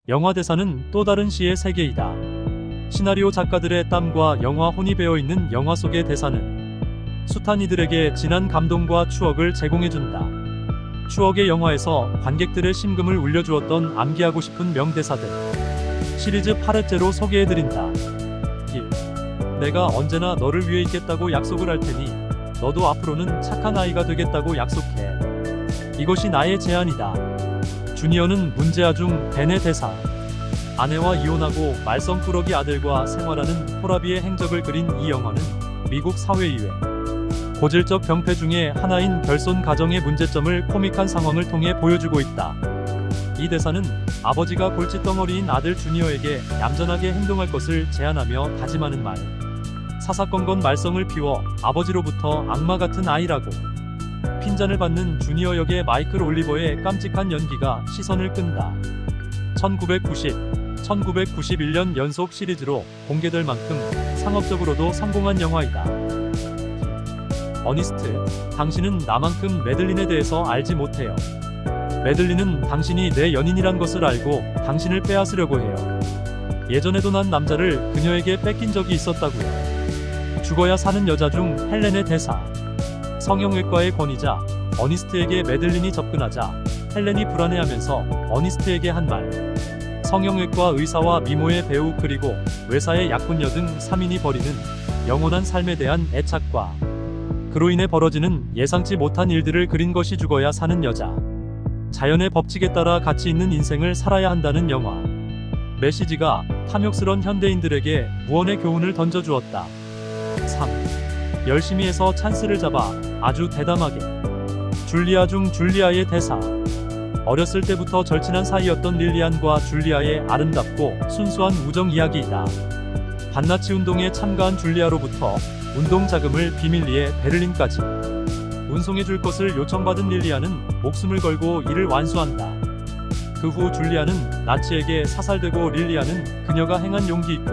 영화 대사는 또 다른 시의 세계이다. 시나리오 작가들의 땀과 영화 혼이 배어있는 영화 속의 대사는 숱한 이들에게 진한 감동과 추억을 제공해준다. 추억의 영화에서 관객들의 심금을 울려주었던 암기하고 싶은 명대사들. 시리즈 8회째로 소개해드린다. 1. 내가 언제나 너를 위해 있겠다고 약속을 할 테니 너도 앞으로는 착한 아이가 되겠다고 약속해. 이것이 나의 제안이다. 주니어는 문제아 중 벤의 대사. 아내와 이혼하고 말썽꾸러기 아들과 생활하는 호라비의 행적을 그린 이 영화는 미국 사회 이외 고질적 병폐 중에 하나인 결손 가정의 문제점을 코믹한 상황을 통해 보여주고 있다. 이 대사는 아버지가 골칫덩어리인 아들 주니어에게 얌전하게 행동할 것을 제안하며 다짐하는 말. 사사건건 말썽을 피워 아버지로부터 악마 같은 아이라고. 핀잔을 받는 주니어 역의 마이클 올리버의 깜찍한 연기가 시선을 끈다. 1991년 연속 시리즈로 공개될 만큼 상업적으로도 성공한 영화이다. 어니스트, 당신은 나만큼 매들린에 대해서 알지 못해요. 매들린은 당신이 내 연인이란 것을 알고 당신을 빼앗으려고 해요. 예전에도 난 남자를 그녀에게 뺏긴 적이 있었다고요. 죽어야 사는 여자 중 헬렌의 대사. 성형외과의 권위자 어니스트에게 매들린이 접근하자 헬렌이 불안해하면서 어니스트에게 한 말. 성형외과 의사와 미모의 배우 그리고 외사의 약혼녀 등 3인이 벌이는 영원한 삶에 대한 애착과 그로 인해 벌어지는 예상치 못한 일들을 그린 것이 죽어야 사는 여자. 자연의 법칙에 따라 가치 있는 인생을 살아야 한다는 영화. 메시지가 탐욕스런 현대인들에게 무언의 교훈을 던져주었다. 3. 열심히 해서 찬스를 잡아 아주 대담하게. 줄리아 중 줄리아의 대사. 어렸을 때부터 절친한 사이였던 릴리안과 줄리아의 아름답고 순수한 우정 이야기이다. 반나치 운동에 참가한 줄리아로부터 운동 자금을 비밀리에 베를린까지 운송해줄 것을 요청받은 릴리안은 목숨을 걸고 이를 완수한다. 그 후 줄리아는 나치에게 사살되고 릴리안은 그녀가 행한 용기 있고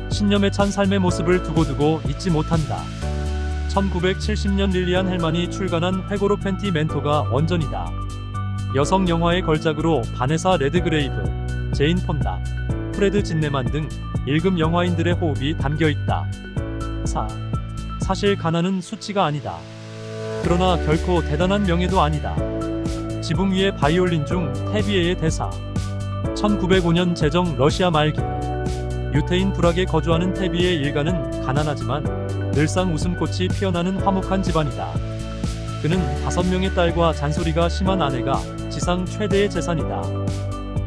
신념에 찬 삶의 모습을 두고두고 잊지 못한다. 1970년 릴리안 헬만이 출간한 회고록 팬티 멘토가 원전이다. 여성 영화의 걸작으로 바네사 레드그레이브, 제인 폰다, 프레드 진네만 등 일금 영화인들의 호흡이 담겨있다. 4. 사실 가난은 수치가 아니다. 그러나 결코 대단한 명예도 아니다. 지붕 위의 바이올린 중 테비에의 대사. 1905년 제정 러시아 말기. 유태인 불악에 거주하는 테비의 일가는 가난하지만 늘상 웃음꽃이 피어나는 화목한 집안이다. 그는 5명의 딸과 잔소리가 심한 아내가 지상 최대의 재산이다.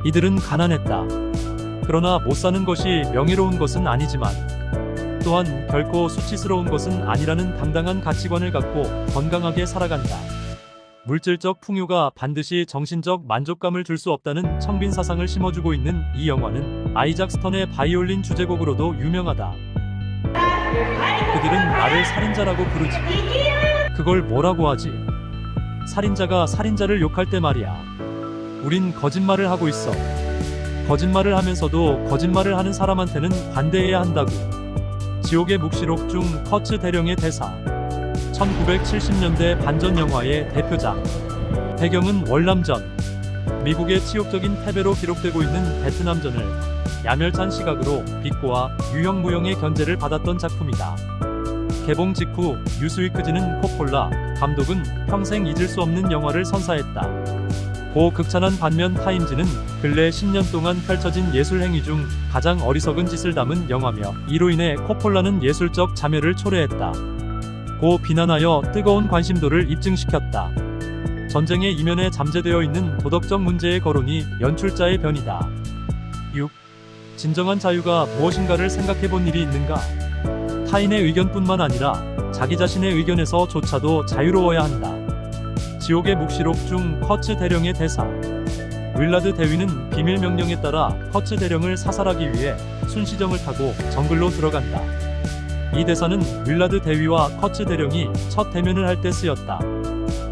이들은 가난했다. 그러나 못 사는 것이 명예로운 것은 아니지만 또한 결코 수치스러운 것은 아니라는 당당한 가치관을 갖고 건강하게 살아간다. 물질적 풍요가 반드시 정신적 만족감을 줄 수 없다는 청빈 사상을 심어주고 있는 이 영화는 아이작 스턴의 바이올린 주제곡으로도 유명하다. 그들은 나를 살인자라고 부르지. 그걸 뭐라고 하지? 살인자가 살인자를 욕할 때 말이야. 우린 거짓말을 하고 있어. 거짓말을 하면서도 거짓말을 하는 사람한테는 관대해야 한다고. 지옥의 묵시록 중 커츠 대령의 대사. 1970년대 반전 영화의 대표작. 배경은 월남전. 미국의 치욕적인 패배로 기록되고 있는 베트남전을 야멸찬 시각으로 비꼬아 유형무형의 견제를 받았던 작품이다. 개봉 직후 뉴스위크지는 코폴라 감독은 평생 잊을 수 없는 영화를 선사했다. 고 극찬한 반면 타임지는 근래 10년 동안 펼쳐진 예술행위 중 가장 어리석은 짓을 담은 영화며 이로 인해 코폴라는 예술적 자멸을 초래했다. 고 비난하여 뜨거운 관심도를 입증시켰다. 전쟁의 이면에 잠재되어 있는 도덕적 문제의 거론이 연출자의 변이다. 6. 진정한 자유가 무엇인가를 생각해본 일이 있는가? 타인의 의견뿐만 아니라 자기 자신의 의견에서조차도 자유로워야 한다. 지옥의 묵시록 중 커츠 대령의 대사. 윌라드 대위는 비밀 명령에 따라 커츠 대령을 사살하기 위해 순시정을 타고 정글로 들어간다. 이 대사는 윌라드 대위와 커츠 대령이 첫 대면을 할 때 쓰였다.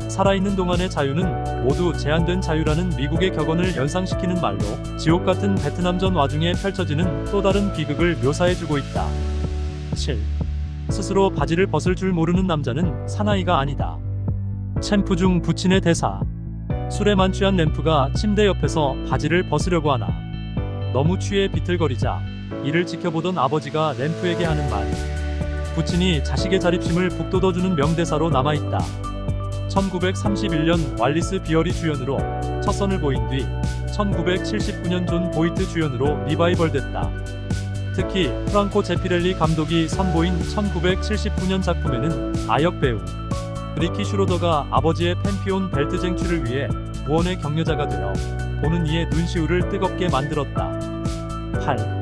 살아있는 동안의 자유는 모두 제한된 자유라는 미국의 격언을 연상시키는 말로 지옥 같은 베트남전 와중에 펼쳐지는 또 다른 비극을 묘사해주고 있다. 7. 스스로 바지를 벗을 줄 모르는 남자는 사나이가 아니다. 챔프 중 부친의 대사. 술에 만취한 램프가 침대 옆에서 바지를 벗으려고 하나 너무 취해 비틀거리자 이를 지켜보던 아버지가 램프에게 하는 말. 부친이 자식의 자립심을 북돋워주는 명대사로 남아있다. 1931년 왈리스 비어리 주연으로 첫 선을 보인 뒤 1979년 존 보이트 주연으로 리바이벌됐다. 특히 프랑코 제피렐리 감독이 선보인 1979년 작품에는 아역 배우 리키 슈로더가 아버지의 펜피온 벨트 쟁취를 위해 구원의 격려자가 되어 보는 이의 눈시울을 뜨겁게 만들었다. 8.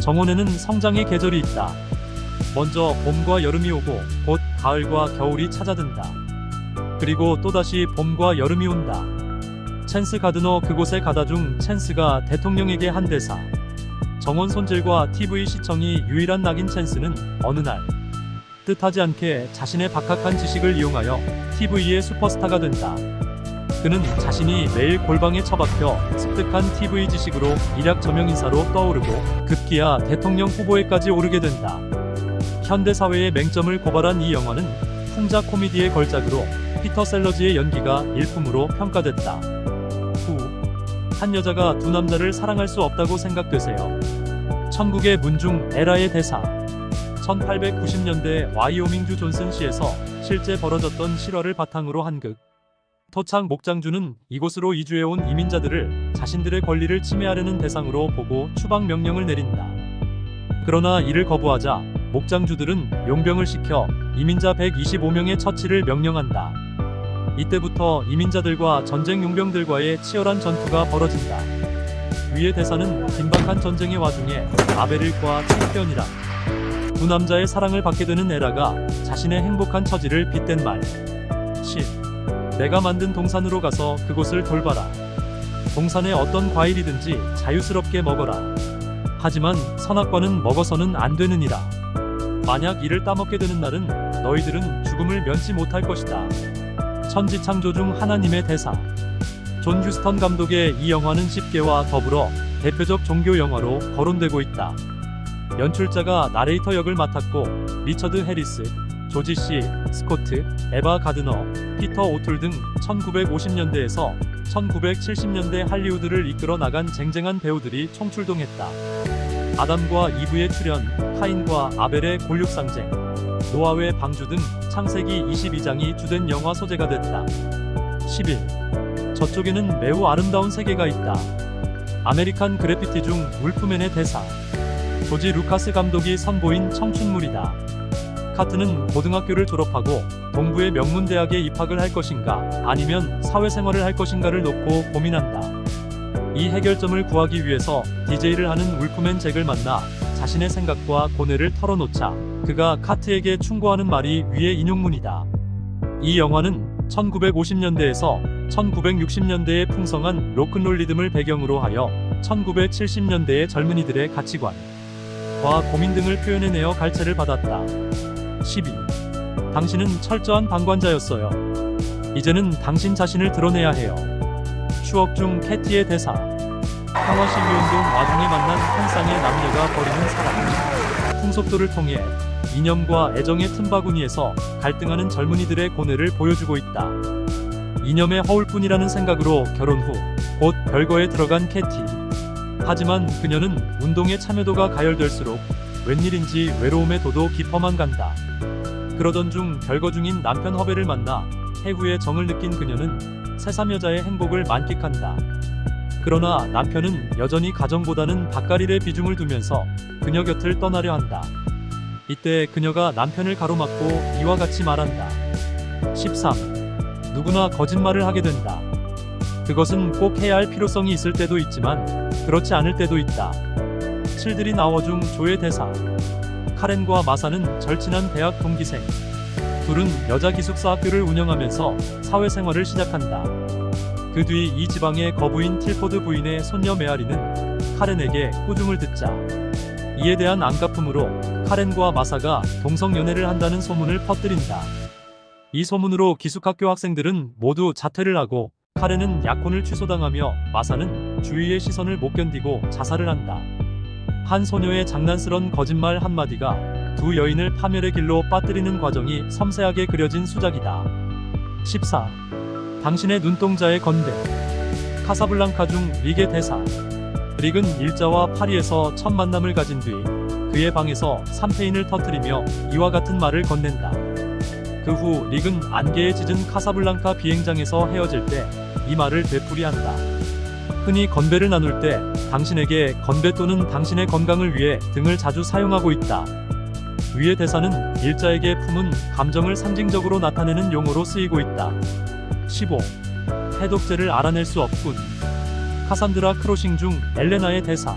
정원에는 성장의 계절이 있다. 먼저 봄과 여름이 오고 곧 가을과 겨울이 찾아든다. 그리고 또다시 봄과 여름이 온다. 챈스 가드너 그곳에 가다 중 챈스가 대통령에게 한 대사. 정원 손질과 TV 시청이 유일한 낙인 챈스는 어느 날 뜻하지 않게 자신의 박학한 지식을 이용하여 TV의 슈퍼스타가 된다. 그는 자신이 매일 골방에 처박혀 습득한 TV 지식으로 일약 저명인사로 떠오르고 급기야 대통령 후보에까지 오르게 된다. 현대사회의 맹점을 고발한 이 영화는 풍자 코미디의 걸작으로 피터 셀러지의 연기가 일품으로 평가됐다. 후. 한 여자가 두 남자를 사랑할 수 없다고 생각되세요. 천국의 문중 에라의 대사. 1890년대 와이오밍주 존슨시에서 실제 벌어졌던 실화를 바탕으로 한 극. 토착 목장주는 이곳으로 이주해온 이민자들을 자신들의 권리를 침해하려는 대상으로 보고 추방 명령을 내린다. 그러나 이를 거부하자 목장주들은 용병을 시켜 이민자 125명의 처치를 명령한다. 이때부터 이민자들과 전쟁 용병들과의 치열한 전투가 벌어진다. 위의 대사는 긴박한 전쟁의 와중에 아베릴과 챔피언이라 두 남자의 사랑을 받게 되는 에라가 자신의 행복한 처지를 빗댄 말. 10. 내가 만든 동산으로 가서 그곳을 돌봐라. 동산에 어떤 과일이든지 자유스럽게 먹어라. 하지만 선악과는 먹어서는 안 되느니라. 만약 이를 따먹게 되는 날은 너희들은 죽음을 면치 못할 것이다. 천지창조 중 하나님의 대사. 존 휴스턴 감독의 이 영화는 10개와 더불어 대표적 종교 영화로 거론되고 있다. 연출자가 나레이터 역을 맡았고 리처드 해리스, 조지 씨, 스코트, 에바 가드너, 피터 오툴 등 1950년대에서 1970년대 할리우드를 이끌어 나간 쟁쟁한 배우들이 총출동했다. 아담과 이브의 출현, 카인과 아벨의 골육상쟁, 노아의 방주 등 창세기 22장이 주된 영화 소재가 됐다. 11. 저쪽에는 매우 아름다운 세계가 있다. 아메리칸 그래피티 중 울프맨의 대사. 조지 루카스 감독이 선보인 청춘물이다. 카트는 고등학교를 졸업하고 동부의 명문대학에 입학을 할 것인가 아니면 사회생활을 할 것인가를 놓고 고민한다. 이 해결점을 구하기 위해서 DJ를 하는 울프맨 잭을 만나 자신의 생각과 고뇌를 털어놓자 그가 카트에게 충고하는 말이 위의 인용문이다. 이 영화는 1950년대에서 1960년대의 풍성한 로큰롤 리듬을 배경으로 하여 1970년대의 젊은이들의 가치관, 과 고민 등을 표현해내어 갈채를 받았다. 12. 당신은 철저한 방관자였어요. 이제는 당신 자신을 드러내야 해요. 추억 중 캐티의 대사. 평화시위운동 와중에 만난 한 쌍의 남녀가 벌이는 사랑. 풍속도를 통해 이념과 애정의 틈바구니에서 갈등하는 젊은이들의 고뇌를 보여주고 있다. 이념의 허울뿐이라는 생각으로 결혼 후 곧 별거에 들어간 캐티. 하지만 그녀는 운동의 참여도가 가열될수록 웬일인지 외로움의 도도 깊어만 간다. 그러던 중 별거 중인 남편 허벨을 만나 해후의 정을 느낀 그녀는 새삼 여자의 행복을 만끽한다. 그러나 남편은 여전히 가정보다는 밭갈일에 비중을 두면서 그녀 곁을 떠나려 한다. 이때 그녀가 남편을 가로막고 이와 같이 말한다. 13. 누구나 거짓말을 하게 된다. 그것은 꼭 해야 할 필요성이 있을 때도 있지만 그렇지 않을 때도 있다. 칠들이 나워 중 조의 대사. 카렌과 마사는 절친한 대학 동기생. 둘은 여자 기숙사 학교를 운영하면서 사회생활을 시작한다. 그 뒤 이 지방의 거부인 틸포드 부인의 손녀 메아리는 카렌에게 꾸중을 듣자 이에 대한 안갚음으로 카렌과 마사가 동성연애를 한다는 소문을 퍼뜨린다. 이 소문으로 기숙학교 학생들은 모두 자퇴를 하고 카렌은 약혼을 취소당하며 마사는 주위의 시선을 못 견디고 자살을 한다. 한 소녀의 장난스런 거짓말 한마디가 두 여인을 파멸의 길로 빠뜨리는 과정이 섬세하게 그려진 수작이다. 14. 당신의 눈동자의 건배. 카사블랑카 중 릭의 대사. 릭은 일자와 파리에서 첫 만남을 가진 뒤 그의 방에서 샴페인을 터뜨리며 이와 같은 말을 건넨다. 그 후 릭은 안개에 짙은 카사블랑카 비행장에서 헤어질 때 이 말을 되풀이한다. 흔히 건배를 나눌 때 당신에게 건배 또는 당신의 건강을 위해 등을 자주 사용하고 있다. 위의 대사는 일자에게 품은 감정을 상징적으로 나타내는 용어로 쓰이고 있다. 15. 해독제를 알아낼 수 없군. 카산드라 크로싱 중 엘레나의 대사.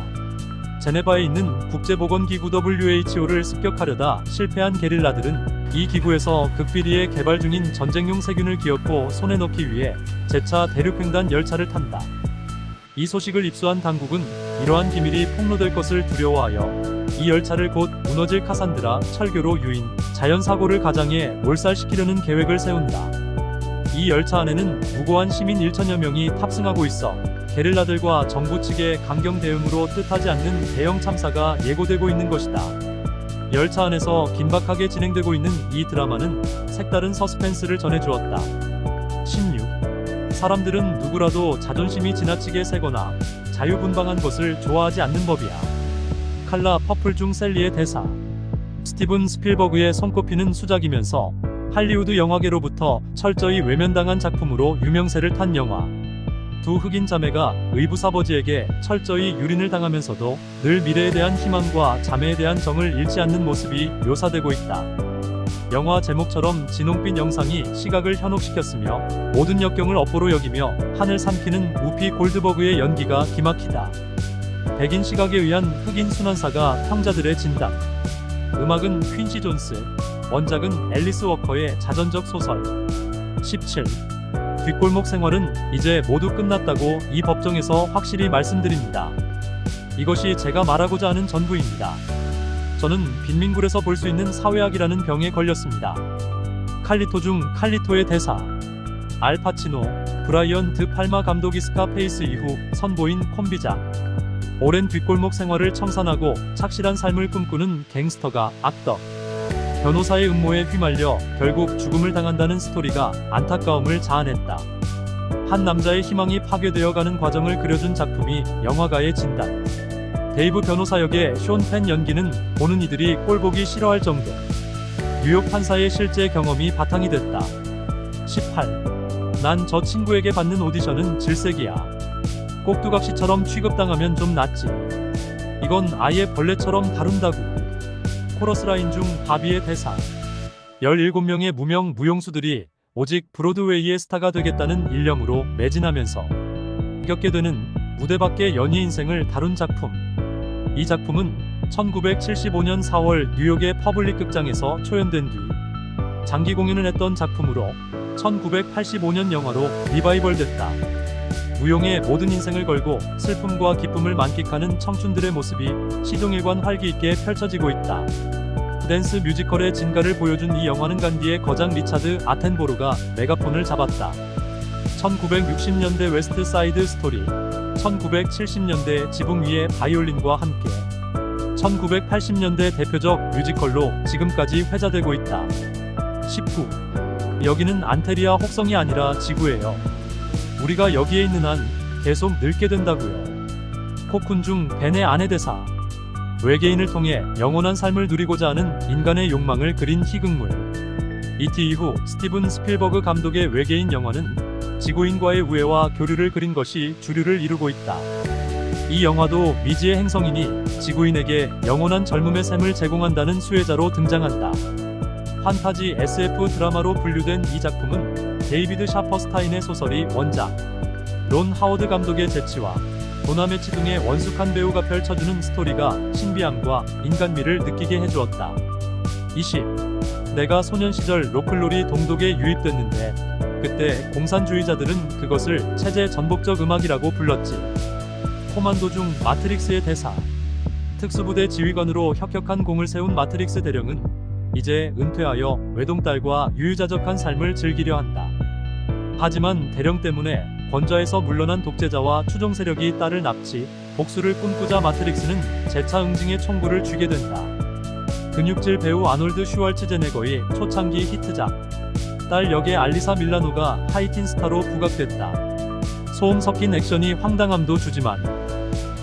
제네바에 있는 국제보건기구 WHO를 습격하려다 실패한 게릴라들은 이 기구에서 극비리에 개발 중인 전쟁용 세균을 기어코 손에 넣기 위해 재차 대륙횡단 열차를 탄다. 이 소식을 입수한 당국은 이러한 기밀이 폭로될 것을 두려워하여 이 열차를 곧 무너질 카산드라 철교로 유인, 자연사고를 가장해 몰살시키려는 계획을 세운다. 이 열차 안에는 무고한 시민 1천여 명이 탑승하고 있어 게릴라들과 정부 측의 강경 대응으로 뜻하지 않는 대형 참사가 예고되고 있는 것이다. 열차 안에서 긴박하게 진행되고 있는 이 드라마는 색다른 서스펜스를 전해주었다. 16. 사람들은 누구라도 자존심이 지나치게 세거나 자유분방한 것을 좋아하지 않는 법이야. 칼라 퍼플 중 셀리의 대사. 스티븐 스필버그의 손꼽히는 수작이면서 할리우드 영화계로부터 철저히 외면당한 작품으로 유명세를 탄 영화. 두 흑인 자매가 의붓아버지에게 철저히 유린을 당하면서도 늘 미래에 대한 희망과 자매에 대한 정을 잃지 않는 모습이 묘사되고 있다. 영화 제목처럼 진홍빛 영상이 시각을 현혹시켰으며 모든 역경을 업보로 여기며 판을 삼키는 우피 골드버그의 연기가 기막히다. 백인 시각에 의한 흑인 순환사가 형자들의 진담. 음악은 퀸시 존스, 원작은 앨리스 워커의 자전적 소설. 17. 뒷골목 생활은 이제 모두 끝났다고 이 법정에서 확실히 말씀드립니다. 이것이 제가 말하고자 하는 전부입니다. 저는 빈민굴에서 볼 수 있는 사회학이라는 병에 걸렸습니다. 칼리토 중 칼리토의 대사. 알파치노, 브라이언 드 팔마 감독이 스카페이스 이후 선보인 콤비작. 오랜 뒷골목 생활을 청산하고 착실한 삶을 꿈꾸는 갱스터가 악덕 변호사의 음모에 휘말려 결국 죽음을 당한다는 스토리가 안타까움을 자아냈다. 한 남자의 희망이 파괴되어 가는 과정을 그려준 작품이 영화가의 진단. 데이브 변호사 역의 쇼 펜 연기는 보는 이들이 꼴보기 싫어할 정도. 뉴욕 판사의 실제 경험이 바탕이 됐다. 18. 난 저 친구에게 받는 오디션은 질색이야. 꼭두각시처럼 취급당하면 좀 낫지. 이건 아예 벌레처럼 다룬다고. 코러스 라인 중 바비의 대사. 17명의 무명 무용수들이 오직 브로드웨이의 스타가 되겠다는 일념으로 매진하면서 겪게 되는 무대 밖의 연예 인생을 다룬 작품. 이 작품은 1975년 4월 뉴욕의 퍼블릭 극장에서 초연된 뒤 장기 공연을 했던 작품으로 1985년 영화로 리바이벌됐다. 무용의 모든 인생을 걸고 슬픔과 기쁨을 만끽하는 청춘들의 모습이 시종일관 활기 있게 펼쳐지고 있다. 댄스 뮤지컬의 진가를 보여준 이 영화는 간디의 거장 리차드 아텐보로가 메가폰을 잡았다. 1960년대 웨스트 사이드 스토리, 1970년대 지붕 위의 바이올린과 함께 1980년대 대표적 뮤지컬로 지금까지 회자되고 있다. 19. 여기는 안테리아 혹성이 아니라 지구예요. 우리가 여기에 있는 한 계속 늙게 된다고요. 코쿤 중 벤의 아내 대사. 외계인을 통해 영원한 삶을 누리고자 하는 인간의 욕망을 그린 희극물. E.T. 이후 스티븐 스필버그 감독의 외계인 영화는 지구인과의 우애와 교류를 그린 것이 주류를 이루고 있다. 이 영화도 미지의 행성인이 지구인에게 영원한 젊음의 샘을 제공한다는 수혜자로 등장한다. 판타지 SF 드라마로 분류된 이 작품은 데이비드 샤퍼스타인의 소설이 원작, 론 하워드 감독의 재치와 도나 매치 등의 원숙한 배우가 펼쳐주는 스토리가 신비함과 인간미를 느끼게 해주었다. 20. 내가 소년 시절 로클롤이 동독에 유입됐는데 그때 공산주의자들은 그것을 체제 전복적 음악이라고 불렀지. 코만도 중 마트릭스의 대사. 특수부대 지휘관으로 혁혁한 공을 세운 마트릭스 대령은 이제 은퇴하여 외동딸과 유유자적한 삶을 즐기려 한다. 하지만 대령 때문에 권좌에서 물러난 독재자와 추종 세력이 딸을 납치, 복수를 꿈꾸자 마트릭스는 재차 응징의 총구를 쥐게 된다. 근육질 배우 아놀드 슈왈츠제네거의 초창기 히트작. 딸 역의 알리사 밀라노가 하이틴 스타로 부각됐다. 소음 섞인 액션이 황당함도 주지만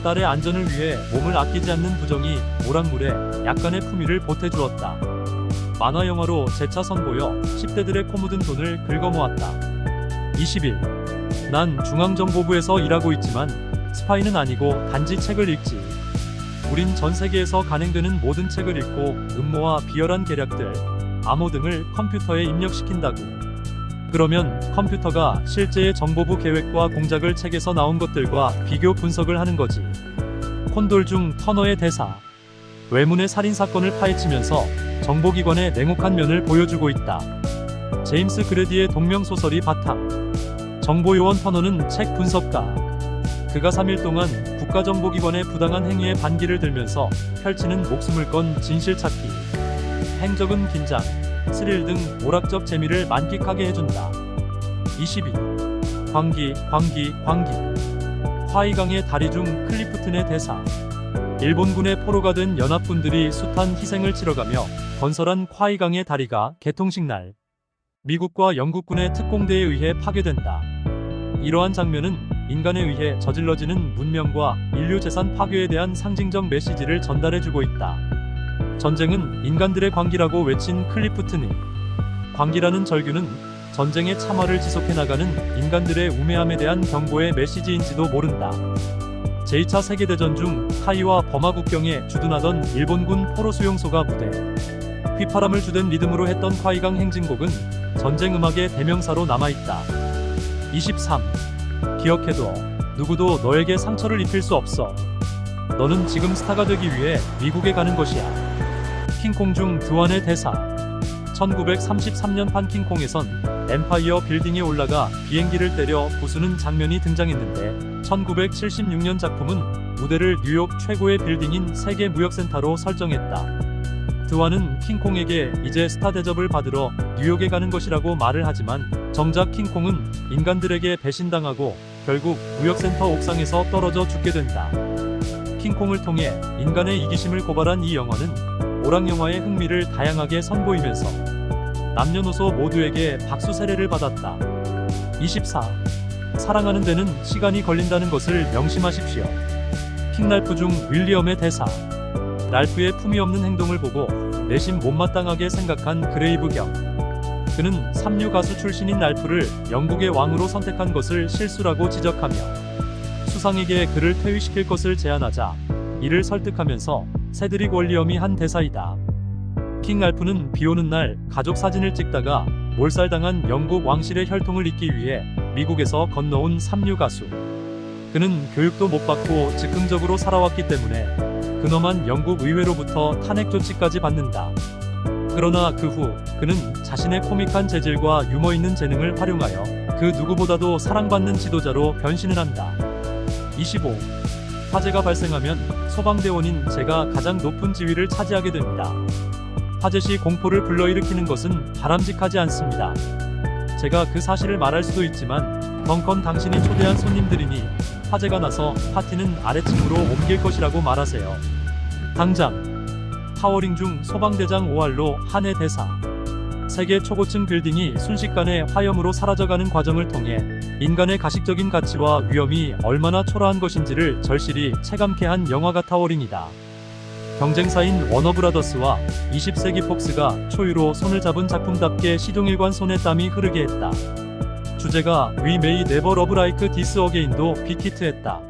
딸의 안전을 위해 몸을 아끼지 않는 부정이 오락물에 약간의 품위를 보태주었다. 만화 영화로 재차 선보여 10대들의 코 묻은 돈을 긁어모았다. 20일. 난 중앙정보부에서 일하고 있지만 스파이는 아니고 단지 책을 읽지. 우린 전 세계에서 간행되는 모든 책을 읽고 음모와 비열한 계략들, 암호 등을 컴퓨터에 입력시킨다고. 그러면 컴퓨터가 실제의 정보부 계획과 공작을 책에서 나온 것들과 비교 분석을 하는 거지. 콘돌 중 터너의 대사. 외문의 살인사건을 파헤치면서 정보기관의 냉혹한 면을 보여주고 있다. 제임스 그레디의 동명소설이 바탕. 정보요원 터너는 책 분석가. 그가 3일 동안 국가정보기관의 부당한 행위에 반기를 들면서 펼치는 목숨을 건 진실찾기, 행적은 긴장, 스릴 등 오락적 재미를 만끽하게 해준다. 22. 광기. 화이강의 다리 중 클리프튼의 대사. 일본군의 포로가 된 연합군들이 숱한 희생을 치러가며 건설한 콰이강의 다리가 개통식 날 미국과 영국군의 특공대에 의해 파괴된다. 이러한 장면은 인간에 의해 저질러지는 문명과 인류 재산 파괴에 대한 상징적 메시지를 전달해주고 있다. 전쟁은 인간들의 광기라고 외친 클리프튼이 광기라는 절규는 전쟁의 참화를 지속해나가는 인간들의 우매함에 대한 경고의 메시지인지도 모른다. 제2차 세계대전 중 타이와 버마 국경에 주둔하던 일본군 포로 수용소가 무대. 휘파람을 주된 리듬으로 했던 콰이강 행진곡은 전쟁 음악의 대명사로 남아있다. 23. 기억해둬. 누구도 너에게 상처를 입힐 수 없어. 너는 지금 스타가 되기 위해 미국에 가는 것이야. 킹콩 중 드완의 대사. 1933년판 킹콩에선 엠파이어 빌딩에 올라가 비행기를 때려 부수는 장면이 등장했는데 1976년 작품은 무대를 뉴욕 최고의 빌딩인 세계무역센터로 설정했다. 드완은 킹콩에게 이제 스타 대접을 받으러 뉴욕에 가는 것이라고 말을 하지만 정작 킹콩은 인간들에게 배신당하고 결국 무역센터 옥상에서 떨어져 죽게 된다. 킹콩을 통해 인간의 이기심을 고발한 이 영화는 오락영화의 흥미를 다양하게 선보이면서 남녀노소 모두에게 박수 세례를 받았다. 24. 사랑하는 데는 시간이 걸린다는 것을 명심하십시오. 킹랄프 중 윌리엄의 대사. 랄프의 품위 없는 행동을 보고 내심 못마땅하게 생각한 그레이브 경. 그는 삼류 가수 출신인 랄프를 영국의 왕으로 선택한 것을 실수라고 지적하며 수상에게 그를 퇴위시킬 것을 제안하자 이를 설득하면서 세드릭 월리엄이 한 대사이다. 킹 랄프는 비오는 날 가족 사진을 찍다가 몰살당한 영국 왕실의 혈통을 잇기 위해 미국에서 건너온 삼류 가수. 그는 교육도 못 받고 즉흥적으로 살아왔기 때문에 근엄한 영국 의회로부터 탄핵 조치까지 받는다. 그러나 그 후 그는 자신의 코믹한 재질과 유머 있는 재능을 활용하여 그 누구보다도 사랑받는 지도자로 변신을 한다. 25. 화재가 발생하면 소방대원인 제가 가장 높은 지위를 차지하게 됩니다. 화재 시 공포를 불러일으키는 것은 바람직하지 않습니다. 제가 그 사실을 말할 수도 있지만 벙컨 당신이 초대한 손님들이니 화재가 나서 파티는 아래층으로 옮길 것이라고 말하세요. 당장. 타워링 중 소방대장 오할로 한해 대사. 세계 초고층 빌딩이 순식간에 화염으로 사라져가는 과정을 통해 인간의 가식적인 가치와 위험이 얼마나 초라한 것인지를 절실히 체감케 한 영화가 타워링이다. 경쟁사인 워너브라더스와 20세기 폭스가 초유로 손을 잡은 작품답게 시종일관 손에 땀이 흐르게 했다. 주제가 We May Never Love Like This Again도 빅히트했다.